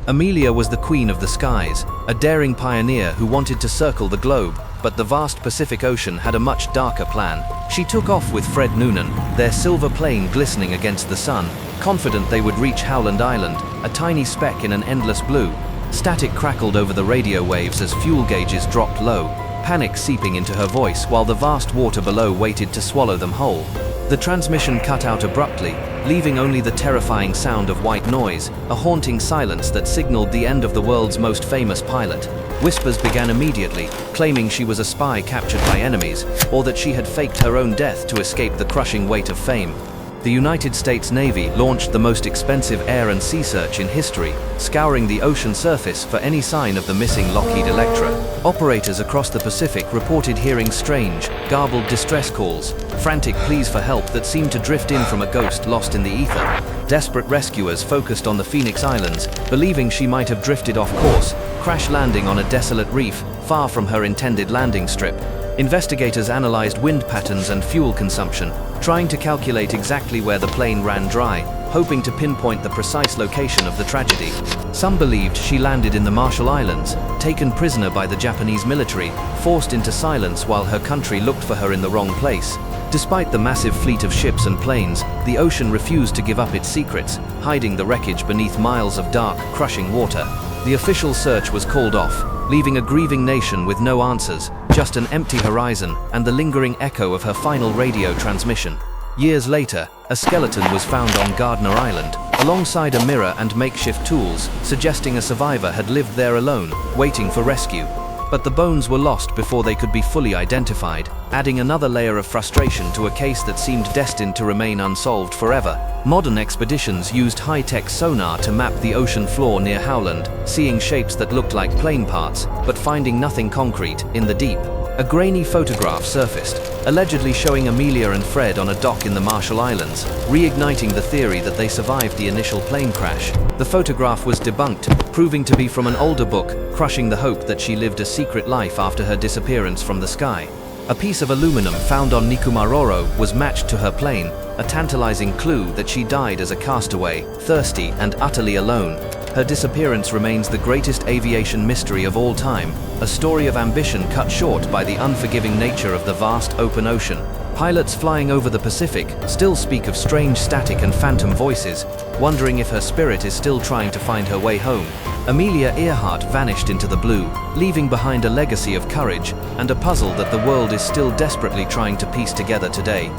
Amelia was the queen of the skies, a daring pioneer who wanted to circle the globe, but the vast Pacific Ocean had a much darker plan. She took off with Fred Noonan, their silver plane glistening against the sun, confident they would reach Howland Island, a tiny speck in an endless blue. Static crackled over the radio waves as fuel gauges dropped low, panic seeping into her voice while the vast water below waited to swallow them whole. The transmission cut out abruptly, leaving only the terrifying sound of white noise, a haunting silence that signaled the end of the world's most famous pilot. Whispers began immediately, claiming she was a spy captured by enemies, or that she had faked her own death to escape the crushing weight of fame. The United States Navy launched the most expensive air and sea search in history, scouring the ocean surface for any sign of the missing Lockheed Electra. Operators across the Pacific reported hearing strange, garbled distress calls, frantic pleas for help that seemed to drift in from a ghost lost in the ether. Desperate rescuers focused on the Phoenix Islands, believing she might have drifted off course, crash landing on a desolate reef, far from her intended landing strip. Investigators analyzed wind patterns and fuel consumption, trying to calculate exactly where the plane ran dry, hoping to pinpoint the precise location of the tragedy. Some believed she landed in the Marshall Islands, taken prisoner by the Japanese military, forced into silence while her country looked for her in the wrong place. Despite the massive fleet of ships and planes, the ocean refused to give up its secrets, hiding the wreckage beneath miles of dark, crushing water. The official search was called off, leaving a grieving nation with no answers, just an empty horizon and the lingering echo of her final radio transmission. Years later, a skeleton was found on Gardner Island, alongside a mirror and makeshift tools, suggesting a survivor had lived there alone, waiting for rescue. But the bones were lost before they could be fully identified, adding another layer of frustration to a case that seemed destined to remain unsolved forever. Modern expeditions used high-tech sonar to map the ocean floor near Howland, seeing shapes that looked like plane parts, but finding nothing concrete in the deep. A grainy photograph surfaced, allegedly showing Amelia and Fred on a dock in the Marshall Islands, reigniting the theory that they survived the initial plane crash. The photograph was debunked, proving to be from an older book, crushing the hope that she lived a secret life after her disappearance from the sky. A piece of aluminum found on Nikumaroro was matched to her plane, a tantalizing clue that she died as a castaway, thirsty and utterly alone. Her disappearance remains the greatest aviation mystery of all time, a story of ambition cut short by the unforgiving nature of the vast open ocean. Pilots flying over the Pacific still speak of strange static and phantom voices, wondering if her spirit is still trying to find her way home. Amelia Earhart vanished into the blue, leaving behind a legacy of courage and a puzzle that the world is still desperately trying to piece together today.